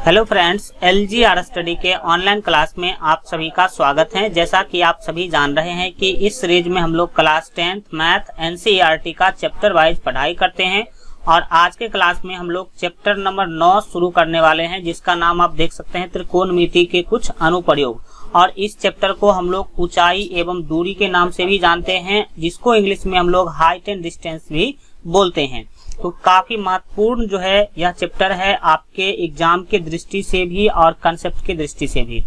Hello friends, LGR study के online class में आप सभी का स्वागत है। जैसा कि आप सभी जान रहे हैं कि इस सीरीज में हम लोग क्लास 10th मैथ NCERT का चैप्टर वाइज पढ़ाई करते हैं और आज के क्लास में हम लोग चैप्टर नंबर 9 शुरू करने वाले हैं, जिसका नाम आप देख सकते हैं त्रिकोणमिति के कुछ अनुप्रयोग। और इस चैप्टर को हम लोग ऊंचाई एवं दूरी के नाम से भी जानते हैं, जिसको इंग्लिश में हम लोग हाइट एंड डिस्टेंस भी बोलते हैं। तो काफी महत्वपूर्ण जो है यह चैप्टर है आपके एग्जाम के दृष्टि से भी और कंसेप्ट की दृष्टि से भी।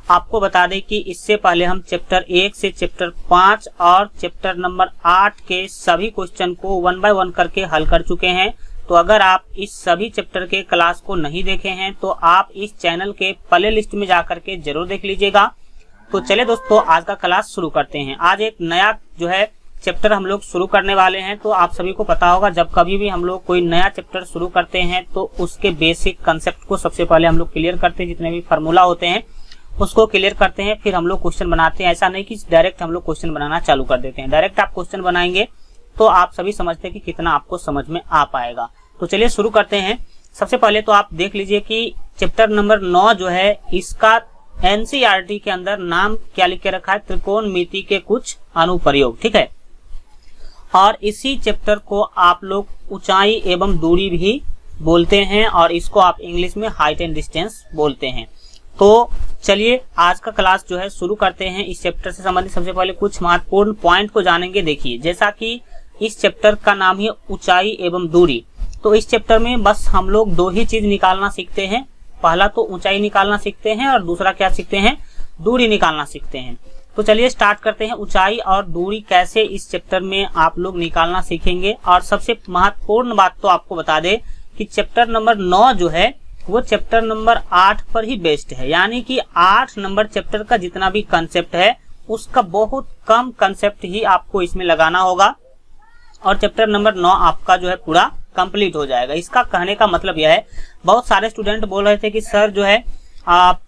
आपको बता दें कि इससे पहले हम चैप्टर 1 से चैप्टर 5 और चैप्टर नंबर 8 के सभी क्वेश्चन को 1 बाय 1 करके हल कर चुके हैं। तो अगर आप इस सभी चैप्टर के क्लास को नहीं देखे हैं तो आप इस चैनल के प्ले लिस्ट में जाकर के जरूर देख लीजिएगा। तो चले दोस्तों, आज का क्लास शुरू करते हैं। आज एक नया जो है चैप्टर हम लोग शुरू करने वाले हैं। तो आप सभी को पता होगा, जब कभी भी हम लोग कोई नया चैप्टर शुरू करते हैं तो उसके बेसिक कंसेप्ट को सबसे पहले हम लोग क्लियर करते हैं। जितने भी फार्मूला होते हैं उसको क्लियर करते हैं, फिर हम लोग क्वेश्चन बनाते हैं। ऐसा नहीं कि डायरेक्ट हम लोग क्वेश्चन बनाना चालू कर देते हैं। डायरेक्ट आप क्वेश्चन बनाएंगे तो आप सभी समझते हैं कि कितना आपको समझ में आ पाएगा। तो चलिए शुरू करते हैं। सबसे पहले तो आप देख लीजिए कि चैप्टर नंबर 9 जो है इसका NCERT के अंदर नाम क्या लिख के रखा है, त्रिकोणमिति के कुछ अनुप्रयोग। ठीक है, और इसी चैप्टर को आप लोग ऊंचाई एवं दूरी भी बोलते हैं और इसको आप इंग्लिश में हाइट एंड डिस्टेंस बोलते हैं। तो चलिए आज का क्लास जो है शुरू करते हैं। इस चैप्टर से संबंधित सबसे पहले कुछ महत्वपूर्ण पॉइंट को जानेंगे। देखिए, जैसा कि इस चैप्टर का नाम है ऊंचाई एवं दूरी, तो इस चैप्टर में बस हम लोग दो ही चीज निकालना सीखते हैं। पहला तो ऊंचाई निकालना सीखते हैं और दूसरा क्या सीखते हैं, दूरी निकालना सीखते हैं। तो चलिए स्टार्ट करते हैं। ऊंचाई और दूरी कैसे इस चैप्टर में आप लोग निकालना सीखेंगे। और सबसे महत्वपूर्ण बात तो आपको बता दे कि चैप्टर नंबर 9 जो है वो चैप्टर नंबर 8 पर ही बेस्ड है। यानी कि 8 नंबर चैप्टर का जितना भी कंसेप्ट है उसका बहुत कम कंसेप्ट ही आपको इसमें लगाना होगा और चैप्टर नंबर 9 आपका जो है पूरा कंप्लीट हो जाएगा। इसका कहने का मतलब यह है, बहुत सारे स्टूडेंट बोल रहे थे कि सर जो है आप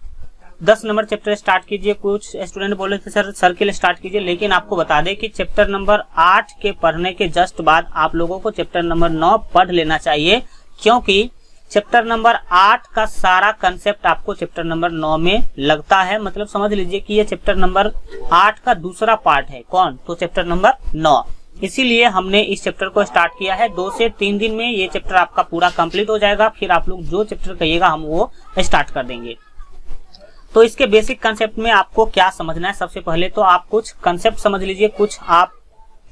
10 नंबर चैप्टर स्टार्ट कीजिए, कुछ स्टूडेंट बोल रहे थे सर सर्किल स्टार्ट कीजिए। लेकिन आपको बता दें कि चैप्टर नंबर 8 के पढ़ने के जस्ट बाद आप लोगों को चैप्टर नंबर 9 पढ़ लेना चाहिए, क्योंकि चैप्टर नंबर 8 का सारा कंसेप्ट आपको चैप्टर नंबर 9 में लगता है। मतलब समझ लीजिए कि ये चैप्टर नंबर 8 का दूसरा पार्ट है। कौन? तो चैप्टर नंबर 9। इसीलिए हमने इस चैप्टर को स्टार्ट किया है। 2 से 3 दिन में ये चैप्टर आपका पूरा कंप्लीट हो जाएगा। फिर आप लोग जो चैप्टर कहिएगा हम वो स्टार्ट कर देंगे। तो इसके बेसिक कंसेप्ट में आपको क्या समझना है, सबसे पहले तो आप कुछ कंसेप्ट समझ लीजिए, कुछ आप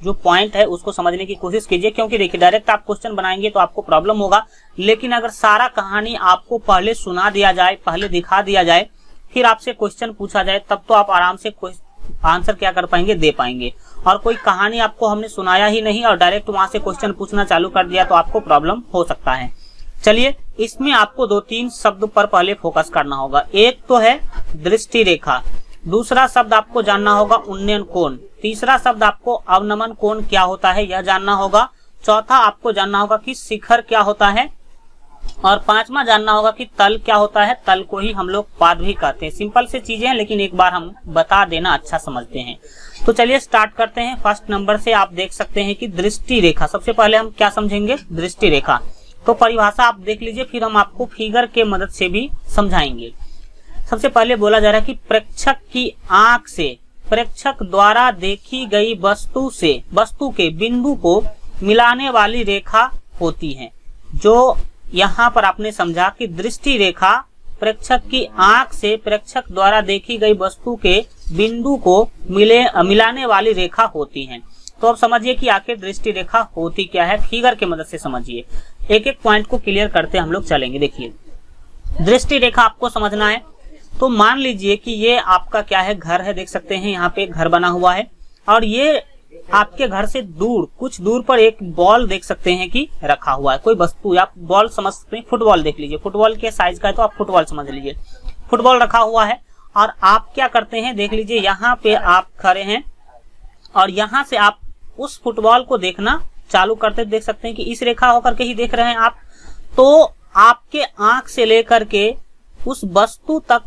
जो पॉइंट है उसको समझने की कोशिश कीजिए। क्योंकि देखिए, डायरेक्ट आप क्वेश्चन बनाएंगे तो आपको प्रॉब्लम होगा। लेकिन अगर सारा कहानी आपको पहले सुना दिया जाए, पहले दिखा दिया जाए, फिर आपसे क्वेश्चन पूछा जाए, तब तो आप आराम से आंसर क्या कर पाएंगे, दे पाएंगे। और कोई कहानी आपको हमने सुनाया ही नहीं और डायरेक्ट वहां से क्वेश्चन पूछना चालू कर दिया तो आपको प्रॉब्लम हो सकता है। चलिए, इसमें आपको 2-3 शब्द पर पहले फोकस करना होगा। एक तो है दृष्टि रेखा, दूसरा शब्द आपको जानना होगा उन्नयन कोण, तीसरा शब्द आपको अवनमन कोण क्या होता है यह जानना होगा, चौथा आपको जानना होगा कि शिखर क्या होता है, और 5वां जानना होगा कि तल क्या होता है। तल को ही हम लोग पाद भी कहते हैं। सिंपल से चीजें हैं, लेकिन एक बार हम बता देना अच्छा समझते हैं। तो चलिए स्टार्ट करते हैं। फर्स्ट नंबर से आप देख सकते हैं कि दृष्टि रेखा। सबसे पहले हम क्या समझेंगे, दृष्टि रेखा। तो परिभाषा आप देख लीजिए, फिर हम आपको फिगर के मदद से भी समझाएंगे। सबसे पहले बोला जा रहा है कि प्रेक्षक की आंख से प्रेक्षक द्वारा देखी गई वस्तु के बिंदु को मिलाने वाली रेखा होती है। जो यहाँ पर आपने समझा कि दृष्टि रेखा प्रेक्षक की आंख से प्रेक्षक द्वारा देखी गई वस्तु के बिंदु को मिलाने वाली रेखा होती है। तो अब समझिए कि आखिर दृष्टि रेखा होती क्या है, फिगर के मदद से समझिए। एक एक पॉइंट को क्लियर करते हम लोग चलेंगे। देखिए, दृष्टि रेखा आपको समझना है। तो मान लीजिए कि ये आपका क्या है, घर है। देख सकते हैं यहाँ पे घर बना हुआ है और ये आपके घर से दूर, कुछ दूर पर एक बॉल देख सकते हैं कि रखा हुआ है। कोई वस्तु, आप बॉल समझ सकते हैं, फुटबॉल देख लीजिए, फुटबॉल के साइज का है तो आप फुटबॉल समझ लीजिए। फुटबॉल रखा हुआ है और आप क्या करते हैं, देख लीजिए यहाँ पे आप खड़े हैं और यहाँ से आप उस फुटबॉल को देखना चालू करते देख सकते हैं कि इस रेखा होकर के ही देख रहे हैं आप। तो आपके आंख से लेकर के उस वस्तु तक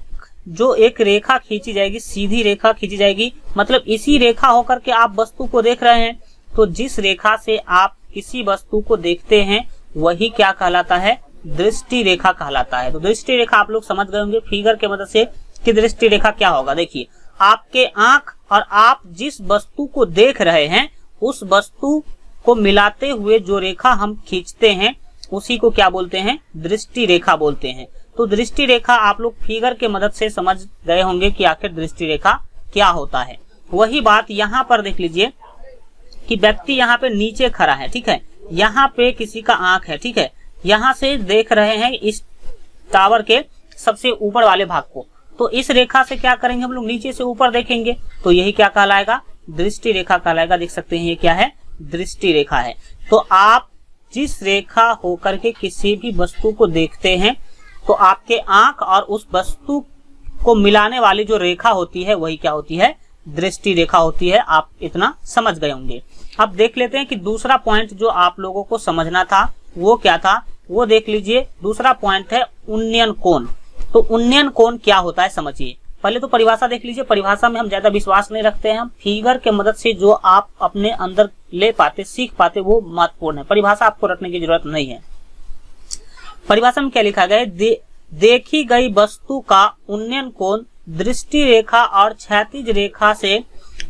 जो एक रेखा खींची जाएगी, सीधी रेखा खींची जाएगी, मतलब इसी रेखा होकर के आप वस्तु को देख रहे हैं। तो जिस रेखा से आप किसी वस्तु को देखते हैं वही क्या कहलाता है, दृष्टि रेखा कहलाता है। तो दृष्टि रेखा आप लोग समझ गए होंगे फिगर के मदद से कि दृष्टि रेखा क्या होगा। देखिए, आपके आंख और आप जिस वस्तु को देख रहे हैं उस वस्तु को मिलाते हुए जो रेखा हम खींचते हैं उसी को क्या बोलते हैं, दृष्टि रेखा बोलते हैं। तो दृष्टि रेखा आप लोग फिगर के मदद से समझ गए होंगे कि आखिर दृष्टि रेखा क्या होता है। वही बात यहाँ पर देख लीजिए कि व्यक्ति यहाँ पे नीचे खड़ा है, ठीक है, यहाँ पे किसी का आंख है, ठीक है, यहाँ से देख रहे हैं इस टावर के सबसे ऊपर वाले भाग को, तो इस रेखा से क्या करेंगे हम लोग, नीचे से ऊपर देखेंगे, तो यही क्या कहलाएगा, दृष्टि रेखा कहलाएगा। देख सकते हैं ये क्या है, दृष्टि रेखा है। तो आप जिस रेखा होकर के किसी भी वस्तु को देखते हैं तो आपके आंख और उस वस्तु को मिलाने वाली जो रेखा होती है वही क्या होती है, दृष्टि रेखा होती है। आप इतना समझ गए होंगे। अब देख लेते हैं कि दूसरा पॉइंट जो आप लोगों को समझना था वो क्या था, वो देख लीजिए। दूसरा पॉइंट है उन्नयन कोण। तो उन्नयन कोण क्या होता है समझिए। पहले तो परिभाषा देख लीजिए। परिभाषा में हम ज्यादा विश्वास नहीं रखते हैं, हम फिगर के मदद से जो आप अपने अंदर ले पाते, सीख पाते, वो महत्वपूर्ण है। परिभाषा आपको रखने की जरूरत नहीं है। परिभाषा में क्या लिखा गया है, देखी गई वस्तु का उन्नयन कोण दृष्टि रेखा और क्षैतिज रेखा से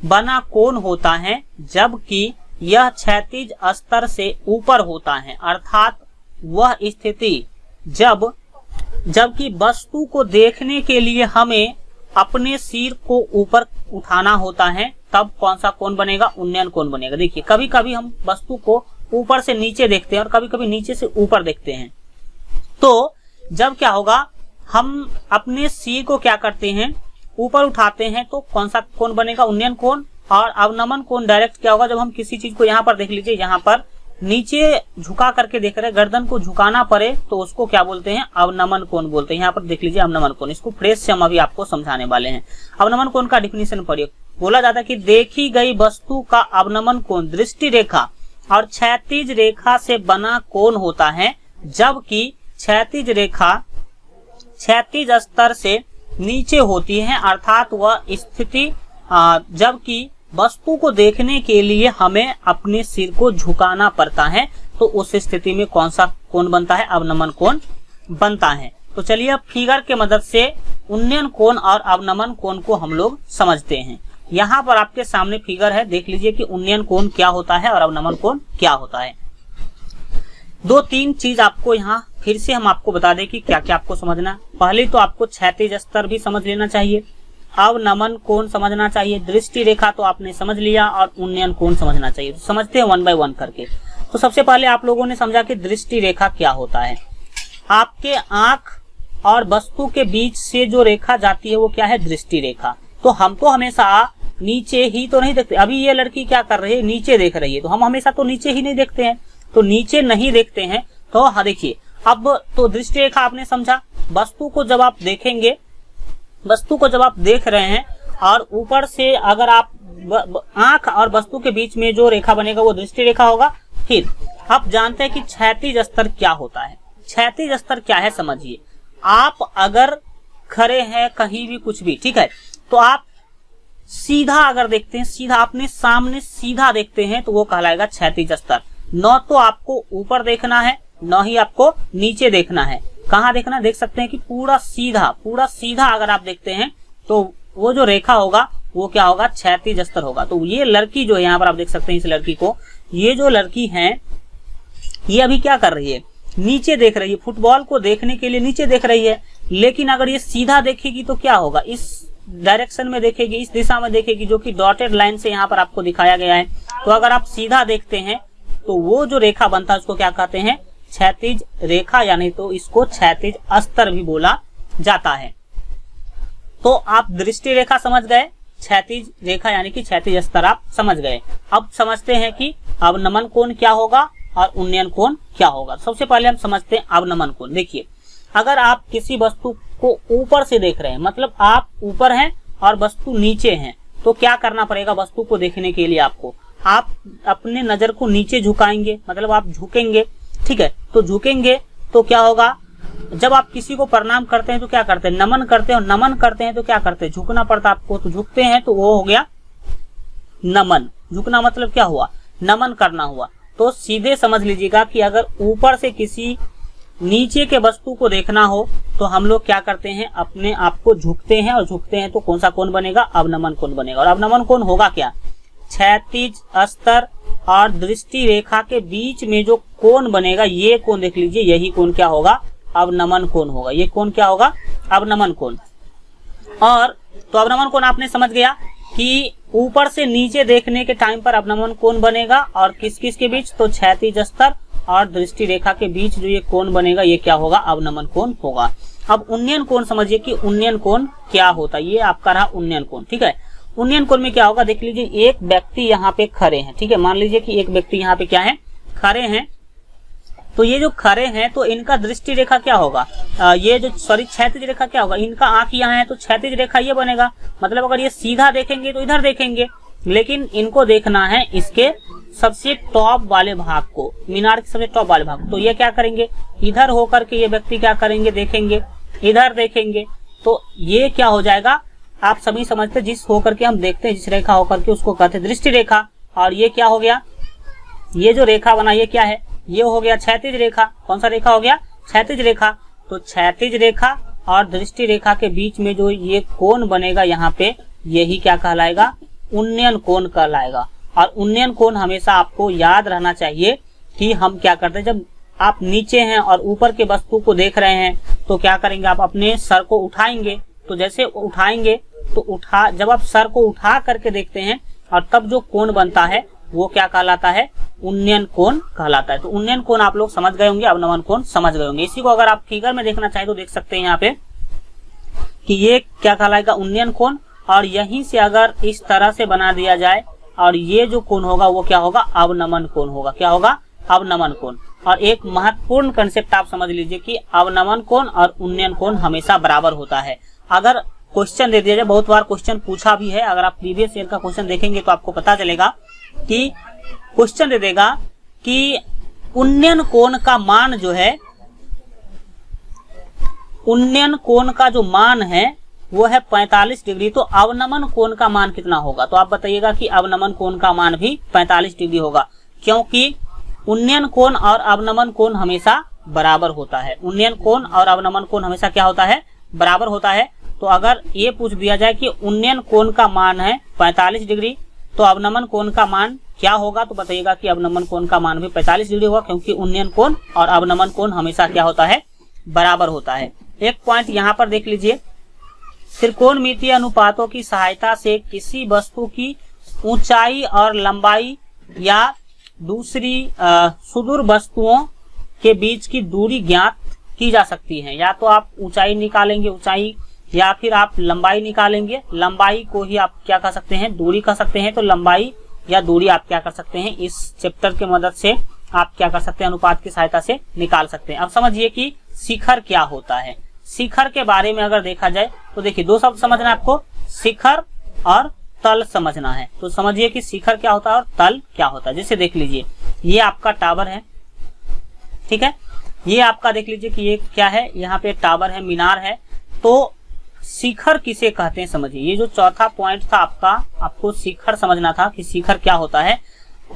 बना कोण होता है, जबकि यह क्षैतिज स्तर से ऊपर होता है। अर्थात वह स्थिति जबकि वस्तु को देखने के लिए हमें अपने सिर को ऊपर उठाना होता है, तब कौन सा कोण बनेगा, उन्नयन कोण बनेगा। देखिए, कभी कभी हम वस्तु को ऊपर से नीचे देखते हैं और कभी कभी नीचे से ऊपर देखते हैं। तो जब क्या होगा, हम अपने सिर को क्या करते हैं, ऊपर उठाते हैं, तो कौन सा कोण बनेगा, उन्नयन कोण। और अवनमन कोण डायरेक्ट क्या होगा, जब हम किसी चीज को यहाँ पर देख लीजिए, यहाँ पर नीचे झुका करके देख रहे हैं, गर्दन को झुकाना पड़े तो उसको क्या बोलते हैं, अवनमन कोण बोलते हैं। यहाँ पर देख लीजिए अवनमन कोण। इसको फ्रेश से हम अभी आपको समझाने वाले हैं। अवनमन कोण का डिफिनेशन पढ़िए। बोला जाता है कि देखी गई वस्तु का अवनमन कोण दृष्टि रेखा और क्षैतिज रेखा से बना कोण होता है, जबकि क्षैतिज रेखा क्षैतिज स्तर से नीचे होती है। अर्थात वह स्थिति जबकि वस्तु को देखने के लिए हमें अपने सिर को झुकाना पड़ता है, तो उस स्थिति में कौन सा कोण बनता है, अवनमन कोण बनता है। तो चलिए अब फिगर के मदद से उन्नयन कोण और अवनमन कोण को हम लोग समझते हैं। यहाँ पर आपके सामने फिगर है, देख लीजिए कि उन्नयन कोण क्या होता है और अवनमन कोण क्या होता है। दो तीन चीज आपको यहाँ फिर से हम आपको बता दें कि क्या क्या आपको समझना। पहले तो आपको क्षैतिज स्तर भी समझ लेना चाहिए, अवनमन कोण समझना चाहिए, दृष्टि रेखा तो आपने समझ लिया, और उन्नयन कोण समझना चाहिए। तो समझते हैं वन बाय वन करके। तो सबसे पहले आप लोगों ने समझा कि दृष्टि रेखा क्या होता है। आपके आंख और वस्तु के बीच से जो रेखा जाती है वो क्या है, दृष्टि रेखा। तो हम तो हमेशा नीचे ही तो नहीं देखते। अभी ये लड़की क्या कर रही है, नीचे देख रही है, तो हम हमेशा तो नीचे ही नहीं देखते हैं। तो नीचे नहीं देखते हैं तो हाँ देखिए, अब तो दृष्टि रेखा आपने समझा। वस्तु को जब आप देखेंगे, वस्तु को जब आप देख रहे हैं और ऊपर से अगर आप आंख और वस्तु के बीच में जो रेखा बनेगा वो दृष्टि रेखा होगा। फिर आप जानते हैं कि क्षैतिज स्तर क्या होता है। क्षैतिज स्तर क्या है समझिए। आप अगर खड़े हैं कहीं भी कुछ भी, ठीक है, तो आप सीधा अगर देखते हैं, सीधा अपने सामने सीधा देखते हैं, तो वो कहलाएगा क्षैतिज स्तर। न तो आपको ऊपर देखना है, न ही आपको नीचे देखना है। कहाँ देखना, देख सकते हैं कि पूरा सीधा अगर आप देखते हैं तो वो जो रेखा होगा वो क्या होगा, क्षैतिज स्तर होगा। तो ये लड़की जो है, यहाँ पर आप देख सकते हैं इस लड़की को, ये जो लड़की है ये अभी क्या कर रही है, नीचे देख रही है। फुटबॉल को देखने के लिए नीचे देख रही है, लेकिन अगर ये सीधा देखेगी तो क्या होगा, इस डायरेक्शन में देखेगी, इस दिशा में देखेगी, जो कि डॉटेड लाइन से यहाँ पर आपको दिखाया गया है। तो अगर आप सीधा देखते हैं तो वो जो रेखा बनता है उसको क्या कहते हैं, क्षैतिज रेखा, यानी तो इसको क्षैतिज स्तर भी बोला जाता है। तो आप दृष्टि रेखा समझ गए, क्षैतिज रेखा यानी कि क्षैतिज स्तर आप समझ गए। अब समझते हैं कि अवनमन कोण क्या होगा और उन्नयन कोण क्या होगा। सबसे पहले हम समझते हैं अवनमन कोण। देखिए, अगर आप किसी वस्तु को ऊपर से देख रहे हैं, मतलब आप ऊपर हैं और वस्तु नीचे है, तो क्या करना पड़ेगा, वस्तु को देखने के लिए आपको आप अपने नजर को नीचे झुकाएंगे, मतलब आप झुकेंगे, ठीक है। तो झुकेंगे तो क्या होगा, जब आप किसी को प्रणाम करते हैं तो क्या करते हैं, नमन करते हैं, और नमन करते हैं तो क्या करते हैं, झुकना पड़ता है आपको। तो झुकते हैं तो वो हो गया नमन। झुकना मतलब क्या हुआ, नमन करना हुआ। तो सीधे समझ लीजिएगा कि अगर ऊपर से किसी नीचे के वस्तु को देखना हो तो हम लोग क्या करते हैं, अपने आप को झुकते हैं, और झुकते हैं तो कौन सा कोण बनेगा, अवनमन कोण बनेगा। और अवनमन कोण होगा क्या, क्षैतिज स्तर और दृष्टि रेखा के बीच में जो कोण बनेगा, ये कोण देख लीजिए, यही कोण क्या होगा, अवनमन कोण होगा। ये कोण क्या होगा, अवनमन कोण। और तो अवनमन कोण आपने समझ गया कि ऊपर से नीचे देखने के टाइम पर अवनमन कोण बनेगा, और किस किस के बीच, तो क्षैतिज स्तर और दृष्टि रेखा के बीच जो ये कोण बनेगा, ये क्या होगा, अवनमन कोण होगा। अब उन्नयन कोण समझिए कि उन्नयन कोण क्या होता है। ये आपका रहा उन्नयन कोण, ठीक है। उन्नयन कोण में क्या होगा, देख लीजिए, एक व्यक्ति यहाँ पे खड़े हैं, ठीक है। मान लीजिए कि एक व्यक्ति यहाँ पे क्या है, खड़े हैं। तो ये जो खड़े हैं तो इनका दृष्टि रेखा क्या होगा, ये जो क्षैतिज रेखा क्या होगा, इनका आंख यहाँ है तो क्षैतिज रेखा ये बनेगा। मतलब अगर ये सीधा देखेंगे तो इधर देखेंगे, लेकिन इनको देखना है इसके सबसे टॉप वाले भाग को, मीनार के सबसे टॉप वाले भाग। तो ये क्या करेंगे, इधर होकर के ये व्यक्ति क्या करेंगे, देखेंगे, इधर देखेंगे। तो ये क्या हो जाएगा, आप सभी समझते, जिस होकर के हम देखते हैं, जिस रेखा होकर के उसको कहते हैं दृष्टि रेखा। और ये क्या हो गया, ये जो रेखा बना ये क्या है, ये हो गया क्षैतिज रेखा। कौन सा रेखा हो गया, क्षैतिज रेखा। तो क्षैतिज रेखा और दृष्टि रेखा के बीच में जो ये कोण बनेगा यहाँ पे, यही क्या कहलाएगा, उन्नयन कोण कहलाएगा। और उन्नयन कोण हमेशा आपको याद रहना चाहिए कि हम क्या करते हैं, जब आप नीचे हैं और ऊपर के वस्तु को देख रहे हैं तो क्या करेंगे, आप अपने सर को उठाएंगे। तो जैसे उठाएंगे तो जब आप सर को उठा करके देखते हैं और तब जो कोण बनता है वो क्या कहलाता है, उन्नयन कोण कहलाता है। तो उन्नयन कोण आप लोग समझ गए होंगे, अवनमन कोण समझ गए होंगे। इसी को अगर आप फिगर में देखना चाहें तो देख सकते हैं यहाँ पे कि ये क्या कहलाएगा, उन्नयन कोण। और यहीं से अगर इस तरह से बना दिया जाए और ये जो कोण होगा वो क्या होगा, अवनमन कोण होगा। क्या होगा, अवनमन कोण। और एक महत्वपूर्ण कंसेप्ट आप समझ लीजिए कि अवनमन कोण और उन्नयन कोण हमेशा बराबर होता है। अगर क्वेश्चन दे दिया जाए, बहुत बार क्वेश्चन पूछा भी है, अगर आप प्रीवियस ईयर का क्वेश्चन देखेंगे तो आपको पता चलेगा कि क्वेश्चन दे देगा कि उन्नयन कोण का मान जो है, उन्नयन कोण का जो मान है वो है 45 डिग्री। तो अवनमन कोण का मान कितना होगा, तो आप बताइएगा कि अवनमन कोण का मान भी 45 डिग्री होगा, क्योंकि उन्नयन कोण और अवनमन कोण हमेशा बराबर होता है। उन्नयन कोण और अवनमन कोण हमेशा क्या होता है, बराबर होता है। तो अगर ये पूछ दिया जाए कि उन्नयन कोण का मान है 45 डिग्री तो अवनमन कोण का मान क्या होगा, तो बताइएगा कि अवनमन कोण का मान भी 45 डिग्री होगा, क्योंकि उन्नयन कोण और अवनमन कोण हमेशा क्या होता है, बराबर होता है। एक पॉइंट यहाँ पर देख लीजिए, त्रिकोणमितीय अनुपातों की सहायता से किसी वस्तु की ऊंचाई और लंबाई या दूसरी सुदूर वस्तुओं के बीच की दूरी ज्ञात की जा सकती है। या तो आप ऊंचाई निकालेंगे, ऊंचाई, या फिर आप लंबाई निकालेंगे। लंबाई को ही आप क्या कर सकते हैं, दूरी कर सकते हैं। तो लंबाई या दूरी आप क्या कर सकते हैं, इस चैप्टर की मदद से आप क्या कर सकते हैं, अनुपात की सहायता से निकाल सकते हैं। अब समझिए कि शिखर क्या होता है। शिखर के बारे में अगर देखा जाए तो देखिए, दो शब्द समझना है आपको, शिखर और तल समझना है। तो समझिए कि शिखर क्या होता है और तल क्या होता है। जैसे देख लीजिए, ये आपका टावर है, ठीक है, ये आपका देख लीजिए कि ये क्या है, यहाँ पे टावर है, मीनार है। तो शिखर किसे कहते हैं समझिए। ये जो चौथा पॉइंट था आपका, आपको शिखर समझना था कि शिखर क्या होता है।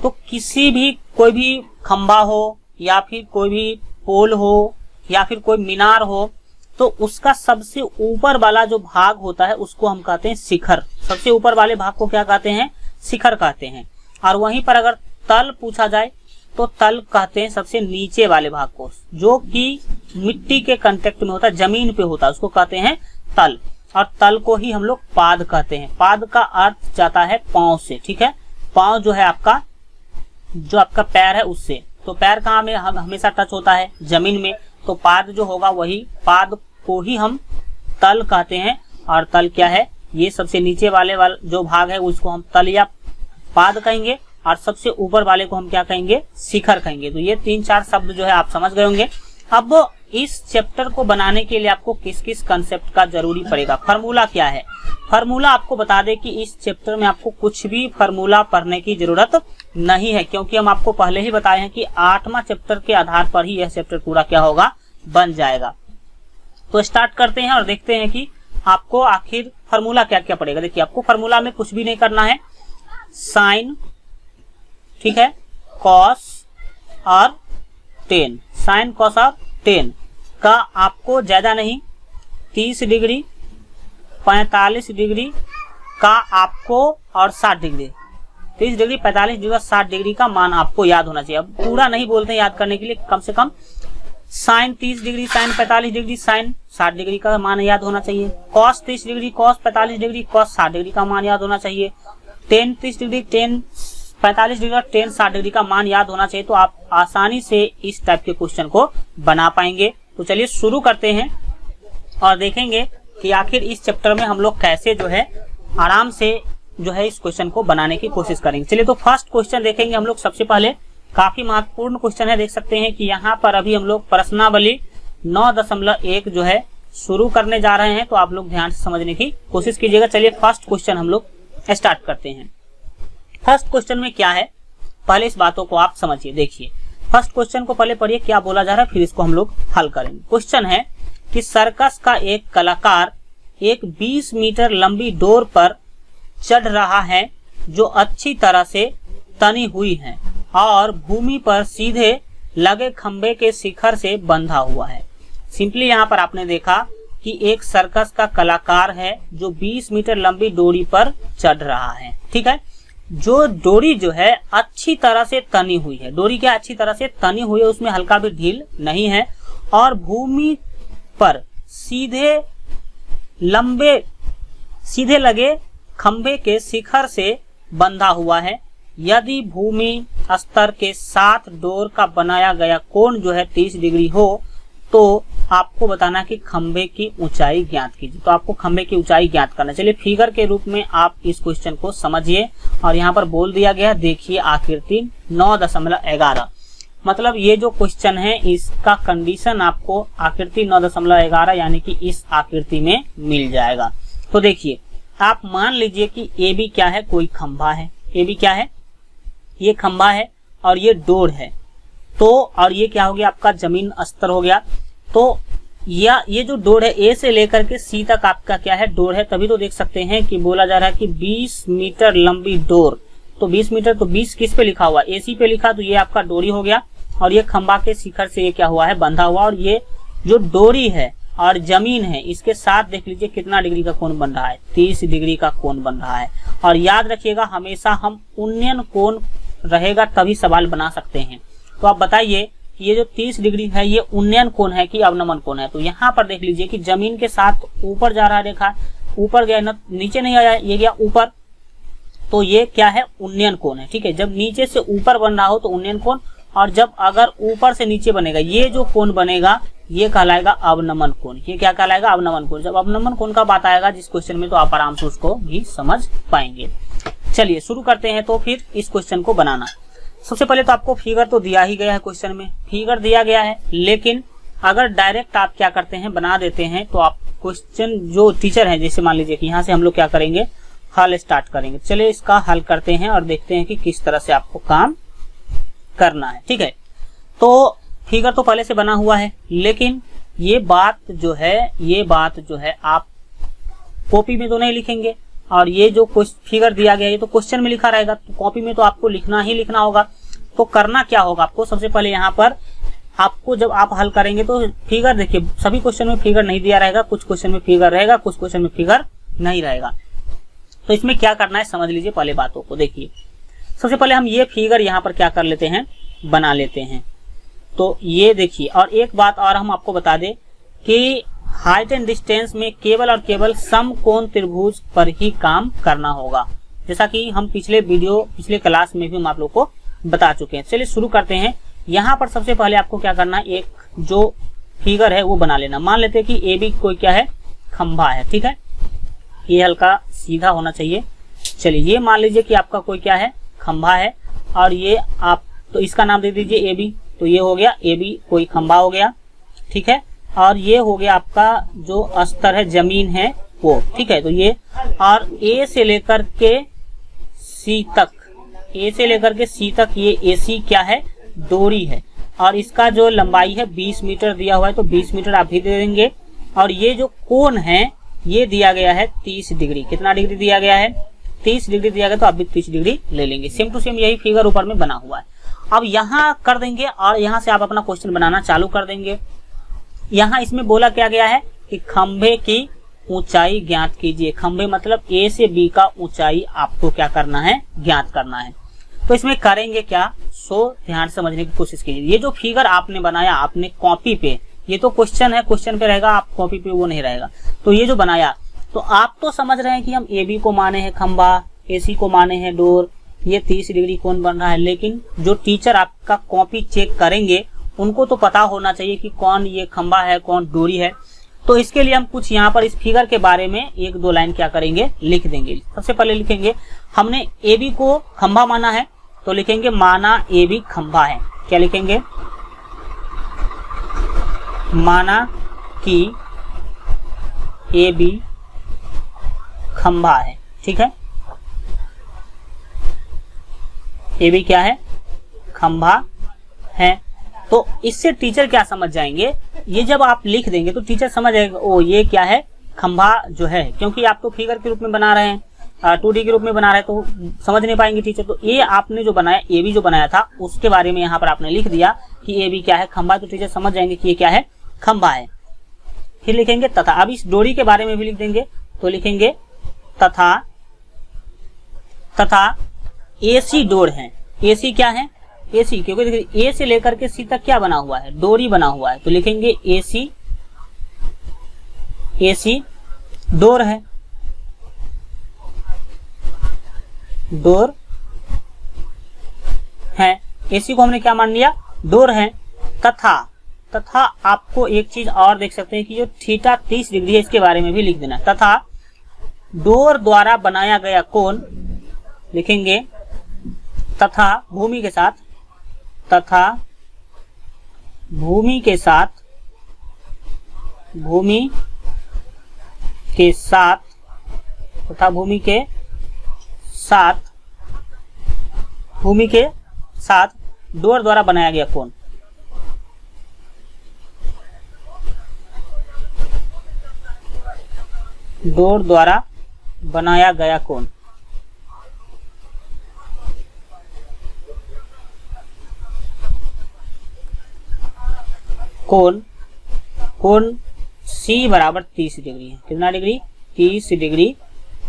तो किसी भी, कोई भी खंबा हो या फिर कोई भी पोल हो या फिर कोई मीनार हो, तो उसका सबसे ऊपर वाला जो भाग होता है उसको हम कहते हैं शिखर। सबसे ऊपर वाले भाग को क्या कहते हैं, शिखर कहते हैं। और वहीं पर अगर तल पूछा जाए तो तल कहते हैं सबसे नीचे वाले भाग को, जो कि मिट्टी के कांटेक्ट में होता है, जमीन पे होता है, उसको कहते हैं तल। और तल को ही हम लोग पाद कहते हैं। पाद का अर्थ जाता है पांव से, ठीक है। पांव जो है आपका, जो आपका पैर है उससे। तो पैर कहाँ में हमेशा टच होता है, जमीन में। तो पाद जो होगा वही, पाद को ही हम तल कहते हैं। और तल क्या है, ये सबसे नीचे वाले जो भाग है उसको हम तल या पाद कहेंगे, और सबसे ऊपर वाले को हम क्या कहेंगे, शिखर कहेंगे। तो ये 3-4 शब्द जो है आप समझ गए होंगे। अब इस चैप्टर को बनाने के लिए आपको किस किस कंसेप्ट का जरूरी पड़ेगा, फार्मूला क्या है। फार्मूला आपको बता दें कि इस चैप्टर में आपको कुछ भी फार्मूला पढ़ने की जरूरत नहीं है, क्योंकि हम आपको पहले ही बताए हैं कि 8वां चैप्टर के आधार पर ही यह चैप्टर पूरा क्या होगा, बन जाएगा। तो स्टार्ट करते हैं और देखते हैं कि आपको आखिर फार्मूला क्या क्या पड़ेगा। देखिए, आपको फार्मूला में कुछ भी नहीं करना है, साइन, ठीक है, कॉस और टेन, साइन कॉस और 10 का आपको ज्यादा नहीं 30 डिग्री, 45 डिग्री का आपको और 60 डिग्री, 30 डिग्री, 45 डिग्री और 60 डिग्री का मान आपको याद होना चाहिए। अब पूरा नहीं बोलते हैं याद करने के लिए, कम से कम sine 30 degree, sine 45 degree, sine 60 degree का मान याद होना चाहिए। Cos 30 degree, cos 45 degree, cos 60 degree का मान याद होना चाहिए। टेन 30 डिग्री, टेन 45 डिग्री और टेन 60 डिग्री का मान याद होना चाहिए, तो आप आसानी से इस टाइप के क्वेश्चन को बना पाएंगे। तो चलिए शुरू करते हैं और देखेंगे कि आखिर इस चैप्टर में हम लोग कैसे जो है आराम से जो है इस क्वेश्चन को बनाने की कोशिश करेंगे। चलिए तो फर्स्ट क्वेश्चन देखेंगे हम लोग। सबसे पहले काफी महत्वपूर्ण क्वेश्चन है, देख सकते हैं कि यहाँ पर अभी हम लोग प्रश्नावली 9.1 जो है शुरू करने जा रहे हैं, तो आप लोग ध्यान से समझने की कोशिश कीजिएगा। चलिए फर्स्ट क्वेश्चन हम लोग स्टार्ट करते हैं। फर्स्ट क्वेश्चन में क्या है, पहले इस बातों को आप समझिए। देखिए फर्स्ट क्वेश्चन को पहले पढ़िए क्या बोला जा रहा है, फिर इसको हम लोग हल करेंगे। क्वेश्चन है कि सर्कस का एक कलाकार एक 20 मीटर लंबी डोर पर चढ़ रहा है जो अच्छी तरह से तनी हुई है और भूमि पर सीधे लगे खंबे के शिखर से बंधा हुआ है। सिंपली यहाँ पर आपने देखा कि एक सर्कस का कलाकार है जो 20 मीटर लंबी डोरी पर चढ़ रहा है, ठीक है। जो डोरी जो है अच्छी तरह से तनी हुई है, डोरी क्या अच्छी तरह से तनी हुई है, उसमें हल्का भी ढील नहीं है, और भूमि पर सीधे लगे खंबे के शिखर से बंधा हुआ है। यदि भूमि स्तर के साथ डोर का बनाया गया कोण जो है 30 डिग्री हो तो आपको बताना कि खंबे की ऊंचाई ज्ञात कीजिए। तो आपको खंबे की ऊंचाई ज्ञात करना। चलिए फिगर के रूप में आप इस क्वेश्चन को समझिए, और यहाँ पर बोल दिया गया, देखिए आकृति 9.11, मतलब ये जो क्वेश्चन है इसका कंडीशन आपको आकृति 9.11 यानी कि इस आकृति में मिल जाएगा। तो देखिए आप मान लीजिए कि ए बी क्या है, कोई खंभा है। ए बी क्या है, ये खंभा है और ये डोर है। तो और ये क्या हो गया, आपका जमीन स्तर हो गया। तो ये जो डोर है ए से लेकर के सी तक आपका क्या है, डोर है। तभी तो देख सकते हैं कि बोला जा रहा है कि 20 मीटर लंबी डोर। तो 20 मीटर, तो 20 किस पे लिखा हुआ, एसी पे लिखा, तो ये आपका डोरी हो गया। और ये खंभा के शिखर से ये क्या हुआ है, बंधा हुआ। और ये जो डोरी है और जमीन है इसके साथ देख लीजिए कितना डिग्री का कोण बन रहा है, 30 डिग्री का कोण बन रहा है। और याद रखिएगा हमेशा हम उन्नयन कोण रहेगा तभी सवाल बना सकते हैं। तो आप बताइए ये जो 30 डिग्री है ये उन्नयन कोण है कि अवनमन कोण है। तो यहाँ पर देख लीजिए कि जमीन के साथ ऊपर जा रहा है रेखा, ऊपर गया ना, नीचे नहीं आया, ये गया ऊपर, तो ये क्या है, उन्नयन कोण है, ठीक है। जब नीचे से ऊपर बन रहा हो तो उन्नयन कोण, और जब अगर ऊपर से नीचे बनेगा ये जो कोण बनेगा ये कहलाएगा अवनमन कोण। ये क्या कहलाएगा, अवनमन कोण। जब अवनमन कोण का बात आएगा जिस क्वेश्चन में, तो आप आराम से उसको भी समझ पाएंगे। चलिए शुरू करते हैं तो फिर इस क्वेश्चन को बनाना। सबसे पहले तो आपको फिगर तो दिया ही गया है, क्वेश्चन में फिगर दिया गया है, लेकिन अगर डायरेक्ट आप क्या करते हैं, बना देते हैं, तो आप क्वेश्चन जो टीचर है, जैसे मान लीजिए कि यहाँ से हम लोग क्या करेंगे, हल स्टार्ट करेंगे। चलिए इसका हल करते हैं और देखते हैं कि किस तरह से आपको काम करना है, ठीक है। तो फिगर तो पहले से बना हुआ है, लेकिन ये बात जो है आप कॉपी में तो नहीं लिखेंगे, और ये जो फिगर दिया गया है ये तो क्वेश्चन में लिखा रहेगा, तो कॉपी में तो आपको लिखना ही लिखना होगा। तो करना क्या होगा आपको, सबसे पहले यहाँ पर आपको जब आप हल करेंगे तो फिगर देखिए, सभी क्वेश्चन में फिगर नहीं दिया रहेगा, कुछ क्वेश्चन में फिगर रहेगा, कुछ क्वेश्चन में फिगर नहीं रहेगा। तो इसमें क्या करना है समझ लीजिए पहले बातों को। देखिए सबसे पहले हम ये फिगर यहाँ पर क्या कर लेते हैं, बना लेते हैं। तो ये देखिए, और एक बात और हम आपको बता दें कि हाइट एंड डिस्टेंस में केवल और केवल समकोण त्रिभुज पर ही काम करना होगा, जैसा कि हम पिछले क्लास में भी हम आप लोग को बता चुके हैं। चलिए शुरू करते हैं। यहाँ पर सबसे पहले आपको क्या करना है, एक जो फिगर है वो बना लेना। मान लेते हैं कि ए बी कोई क्या है, खंभा है, ठीक है। ये हल्का सीधा होना चाहिए। चलिए ये मान लीजिए कि आपका कोई क्या है, खंभा है, और ये आप तो इसका नाम दे दीजिए ए बी। तो ये हो गया ए बी, कोई खंभा हो गया, ठीक है। और ये हो गया आपका जो स्तर है, जमीन है वो, ठीक है। तो ये, और ए से लेकर के सी तक, ए से लेकर के सी तक ये एसी क्या है, डोरी है, और इसका जो लंबाई है 20 मीटर दिया हुआ है, तो 20 मीटर आप भी दे देंगे। और ये जो कोण है ये दिया गया है 30 डिग्री। कितना डिग्री दिया गया है, 30 डिग्री दिया गया, तो आप भी 30 डिग्री ले लेंगे। सेम टू सेम यही फिगर ऊपर में बना हुआ है। अब यहाँ कर देंगे और यहाँ से आप अपना क्वेश्चन बनाना चालू कर देंगे। यहाँ इसमें बोला क्या गया है कि खंभे की ऊंचाई ज्ञात कीजिए। खंभे मतलब ए से बी का ऊंचाई आपको क्या करना है, ज्ञात करना है। तो इसमें करेंगे क्या, सो ध्यान से समझने की कोशिश कीजिए। ये जो फिगर आपने बनाया आपने कॉपी पे, ये तो क्वेश्चन है, क्वेश्चन पे रहेगा, आप कॉपी पे वो नहीं रहेगा। तो ये जो बनाया, तो आप तो समझ रहे हैं कि हम ए बी को माने हैं खंभा, ए सी को माने हैं डोर, ये 30 डिग्री कोण बन रहा है। लेकिन जो टीचर आपका कॉपी चेक करेंगे उनको तो पता होना चाहिए कि कौन ये खंभा है, कौन डोरी है। तो इसके लिए हम कुछ यहाँ पर इस फिगर के बारे में 1-2 लाइन क्या करेंगे, लिख देंगे। सबसे पहले लिखेंगे, हमने ए बी को खंभा माना है, तो लिखेंगे माना ए बी खंभा है। क्या लिखेंगे, माना कि ए बी खंभा है। ठीक है, ए बी क्या है, खंभा है। तो इससे टीचर क्या समझ जाएंगे, ये जब आप लिख देंगे तो टीचर समझ जाएगा ओ ये क्या है, खंभा जो है। क्योंकि आप तो फिगर के रूप में बना रहे हैं, 2D के रूप में बना रहे हैं, तो समझ नहीं पाएंगे टीचर। तो ये आपने जो बनाया, ए बी जो बनाया था उसके बारे में यहाँ पर आपने लिख दिया कि ए बी क्या है, खंभा, तो टीचर समझ जाएंगे कि ये क्या है, खंभा है। फिर लिखेंगे तथा, अब इस डोरी के बारे में भी लिख देंगे, तो लिखेंगे तथा एसी डोर है। एसी क्या है, एसी, क्योंकि देखिए ए से लेकर के सी तक क्या बना हुआ है, डोरी बना हुआ है। तो लिखेंगे एसी, एसी डोर है, डोर है। एसी को हमने क्या मान लिया, डोर है। तथा आपको एक चीज और देख सकते हैं कि जो थीटा 30 डिग्री है, इसके बारे में भी लिख देना। तथा डोर द्वारा बनाया गया कोण, लिखेंगे तथा भूमि के साथ, तथा भूमि के साथ, भूमि के साथ, तथा भूमि के साथ, भूमि के साथ डोर द्वारा बनाया गया कोण। डोर द्वारा बनाया गया कोण, कोण सी बराबर 30 डिग्री है। कितना डिग्री, 30 डिग्री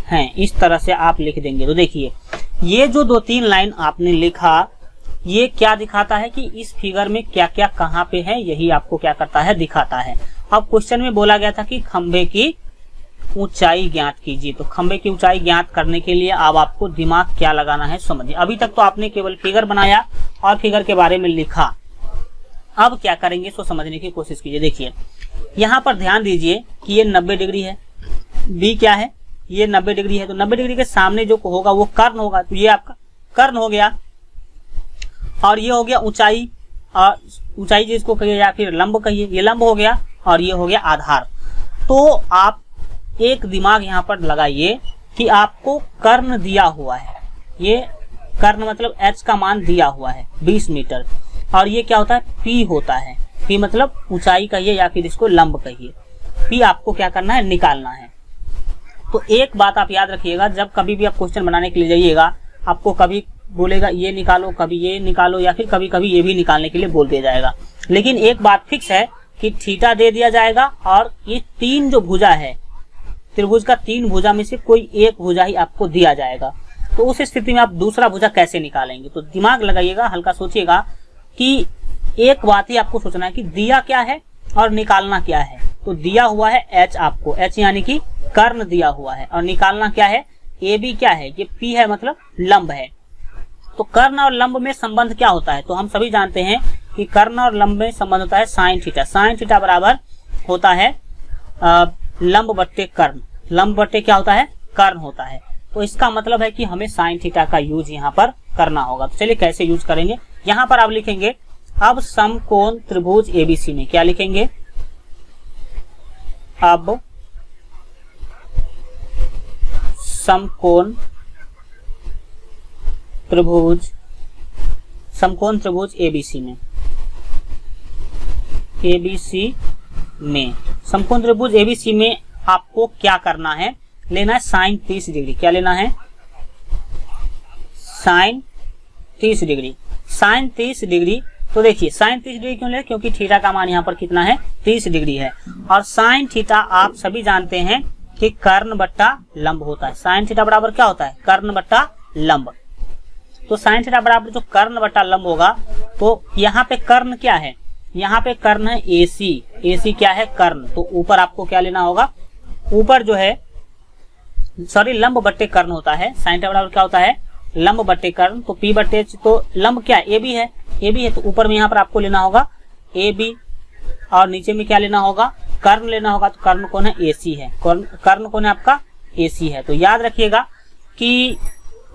है। इस तरह से आप लिख देंगे। तो देखिए ये जो 2-3 लाइन आपने लिखा, ये क्या दिखाता है कि इस फिगर में क्या क्या कहाँ पे है, यही आपको क्या करता है, दिखाता है। अब क्वेश्चन में बोला गया था कि खंभे की ऊंचाई ज्ञात कीजिए। तो खंभे की ऊंचाई ज्ञात करने के लिए अब आपको दिमाग क्या लगाना है, समझिए। अभी तक तो आपने केवल फिगर बनाया और फिगर के बारे में लिखा, अब क्या करेंगे सो समझने की कोशिश कीजिए। देखिए यहाँ पर ध्यान दीजिए कि ये 90 डिग्री है, बी क्या है, ये 90 डिग्री है। तो 90 डिग्री के सामने जो होगा वो कर्ण होगा, तो ये आपका कर्ण हो गया। और ये हो गया ऊंचाई, और ऊंचाई जिसको कहिए या फिर लंब कहिए, ये लंब हो गया, और ये हो गया आधार। तो आप एक दिमाग यहाँ पर लगाइए कि आपको कर्ण दिया हुआ है, ये कर्ण मतलब h का मान दिया हुआ है 20 मीटर, और ये क्या होता है, P होता है। P मतलब ऊंचाई कहिए या फिर इसको लंब कहिए। P आपको क्या करना है, निकालना है। तो एक बात आप याद रखिएगा, जब कभी भी आप क्वेश्चन बनाने के लिए जाइएगा, आपको कभी बोलेगा ये निकालो, कभी ये निकालो, या फिर कभी कभी ये भी निकालने के लिए बोल दिया जाएगा। लेकिन एक बात फिक्स है कि थीटा दे दिया जाएगा, और ये 3 जो भुजा है त्रिभुज का, 3 भुजा में से कोई एक भुजा ही आपको दिया जाएगा। तो उस स्थिति में आप दूसरा भुजा कैसे निकालेंगे। तो दिमाग लगाइएगा, हल्का सोचिएगा कि एक बात ही आपको सोचना है कि दिया क्या है और निकालना क्या है। तो दिया हुआ है h, आपको h यानी कि कर्ण दिया हुआ है, और निकालना क्या है, ए बी क्या है, ये P है मतलब लंब है। तो कर्ण और लंब में संबंध क्या होता है, तो हम सभी जानते हैं कि कर्ण और लंब में संबंध होता है साइन थीटा। साइन थीटा बराबर होता है लंब बट्टे कर्ण, लंब बट्टे क्या होता है, कर्ण होता है। तो इसका मतलब है कि हमें साइन थीटा का यूज यहाँ पर करना होगा। तो चलिए कैसे यूज करेंगे, यहाँ पर आप लिखेंगे अब समकोण त्रिभुज एबीसी में, क्या लिखेंगे, अब समकोण त्रिभुज एबीसी में, समकोण त्रिभुज एबीसी में आपको क्या करना है, लेना है साइन 30 डिग्री। क्या लेना है, साइन 30 डिग्री। साइन 30 डिग्री तो देखिए साइन 30 डिग्री क्यों ले, क्योंकि थीटा का मान यहाँ पर कितना है 30 डिग्री है। और साइन थीटा आप सभी जानते हैं कि कर्ण बट्टा लंब होता है। साइन थीटा बराबर क्या होता है, कर्ण बट्टा लंब। तो साइन थीटा बराबर जो कर्ण बट्टा लंब होगा, तो यहाँ पे कर्ण क्या है, यहाँ पे कर्ण है AC। AC क्या है, कर्ण। तो ऊपर आपको क्या लेना होगा, ऊपर जो है सॉरी लंब बट्टे कर्ण होता है। साइन थीटा बराबर क्या होता है, लंब बट्टे कर्ण। तो P बट्टे तो लंब क्या है, AB है, AB है। तो ऊपर में यहाँ पर आपको लेना होगा AB और नीचे में क्या लेना होगा, कर्ण लेना होगा। तो कर्ण कौन है, AC है। कर्ण कौन है आपका, AC है। तो याद रखिएगा कि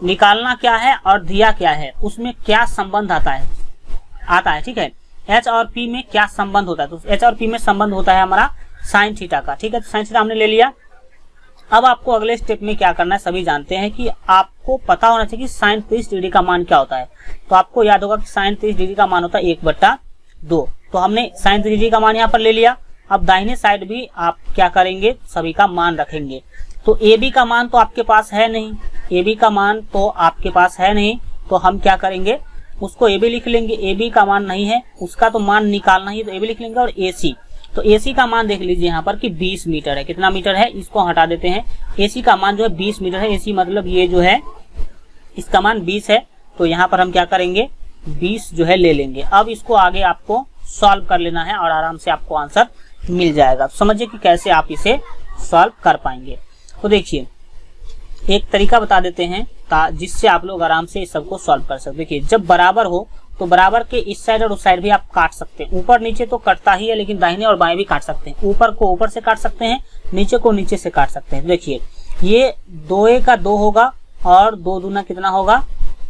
निकालना क्या है और दिया क्या है, उसमें क्या संबंध आता है, ठीक है। H और P में क्या संबंध होता है, तो H और P में संबंध होता है हमारा साइन थीटा का, ठीक है। तो साइन थीटा हमने ले लिया। अब आपको अगले स्टेप में क्या करना है, सभी जानते हैं कि आपको पता होना चाहिए कि साइन 30 डिग्री का मान क्या होता है। तो आपको याद होगा कि साइन 30 डिग्री का मान होता है 1/2। तो हमने साइन 30 डिग्री का मान यहाँ पर ले लिया। अब दाहिने साइड भी आप क्या करेंगे, सभी का मान रखेंगे। तो AB का मान तो आपके पास है नहीं, AB का मान तो आपके पास है नहीं, तो हम क्या करेंगे, उसको AB लिख लेंगे। AB का मान नहीं है, उसका तो मान निकालना ही, तो AB लिख लेंगे। और AC, तो AC का मान देख लीजिए यहाँ पर कि 20 मीटर है। कितना मीटर है, इसको हटा देते हैं। AC का मान जो है 20 मीटर है। AC मतलब ये जो है इसका मान 20 है। तो यहाँ पर हम क्या करेंगे, 20 जो है ले लेंगे। अब इसको आगे आपको सॉल्व कर लेना है और आराम से आपको आंसर मिल जाएगा। समझिए कि कैसे आप इसे सॉल्व कर पाएंगे। तो देखिए एक तरीका बता देते हैं जिससे आप लोग आराम से इस सबको सॉल्व कर सकते। देखिए जब बराबर हो तो बराबर के इस साइड और उस साइड भी आप काट सकते हैं। ऊपर नीचे तो कटता ही है, लेकिन दाहिने और बाएं भी काट सकते हैं। ऊपर को ऊपर से काट सकते हैं, नीचे को नीचे से काट सकते हैं। देखिए ये 2a का 2 होगा और 2 दूना कितना होगा,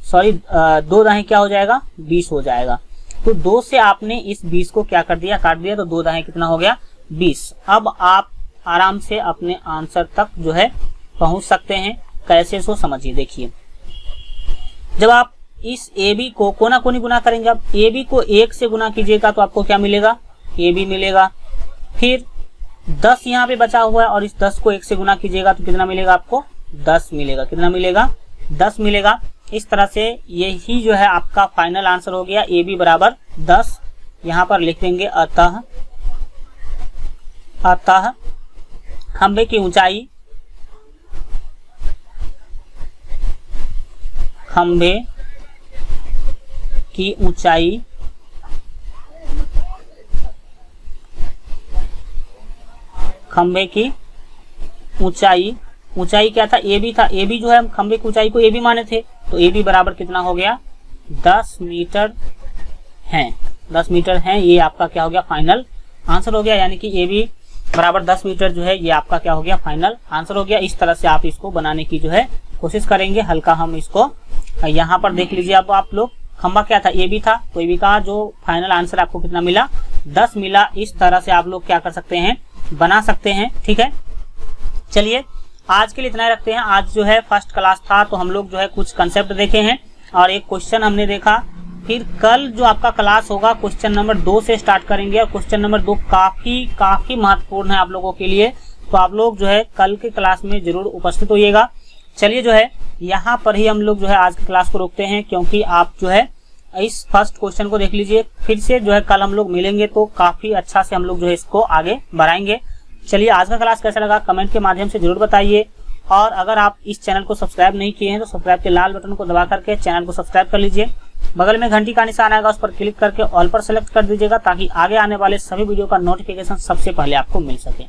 सॉरी 2 दाएं क्या हो जाएगा, 20 हो जाएगा। तो 2 से आपने इस 20 को क्या कर दिया, काट दिया। तो 2 दाएं कितना हो गया, 20। अब आप आराम से अपने आंसर तक जो है पहुंच सकते हैं। कैसे, सो समझिए। देखिए जब आप इस AB को कोना कोनी गुना करेंगे, आप AB को 1 से गुना कीजिएगा तो आपको क्या मिलेगा, AB मिलेगा। फिर 10 यहाँ पे बचा हुआ है और इस 10 को 1 से गुना कीजिएगा तो कितना मिलेगा आपको, 10 मिलेगा। कितना मिलेगा, 10 मिलेगा। इस तरह से यही जो है आपका फाइनल आंसर हो गया। AB बराबर 10 यहाँ पर लिख देंगे। अतः खंभे की ऊंचाई, खंभे की ऊंचाई ऊंचाई क्या था, AB था। AB जो है हम खंभे की ऊंचाई को AB माने थे। तो AB बराबर कितना हो गया, 10 मीटर है। 10 मीटर है, ये आपका क्या हो गया, फाइनल आंसर हो गया। यानी कि AB बराबर 10 मीटर जो है ये आपका क्या हो गया, फाइनल आंसर हो गया। इस तरह से आप इसको बनाने की जो है कोशिश करेंगे। हल्का हम इसको यहाँ पर देख लीजिए। अब आप लोग खंभा क्या था, AB था। तो AB का जो फाइनल आंसर आपको कितना मिला, 10 मिला। इस तरह से आप लोग क्या कर सकते हैं, बना सकते हैं। ठीक है, चलिए आज के लिए इतना ही रखते हैं। आज जो है फर्स्ट क्लास था तो हम लोग जो है कुछ कंसेप्ट देखे हैं और एक क्वेश्चन हमने देखा। फिर कल जो आपका क्लास होगा क्वेश्चन नंबर 2 से स्टार्ट करेंगे और क्वेश्चन नंबर 2 काफी महत्वपूर्ण है आप लोगों के लिए। तो आप लोग जो है कल के क्लास में जरूर उपस्थित होइएगा। चलिए जो है यहाँ पर ही हम लोग जो है आज की क्लास को रोकते हैं, क्योंकि आप जो है इस फर्स्ट क्वेश्चन को देख लीजिए। फिर से जो है कल हम लोग मिलेंगे तो काफी अच्छा से हम लोग जो है इसको आगे बढ़ाएंगे। चलिए आज का क्लास कैसा लगा कमेंट के माध्यम से जरूर बताइए। और अगर आप इस चैनल को सब्सक्राइब नहीं किए हैं तो सब्सक्राइब के लाल बटन को दबा करके चैनल को सब्सक्राइब कर लीजिए। बगल में घंटी का निशान आएगा, उस पर क्लिक करके ऑल पर सेलेक्ट कर दीजिएगा ताकि आगे आने वाले सभी वीडियो का नोटिफिकेशन सबसे पहले आपको मिल सके।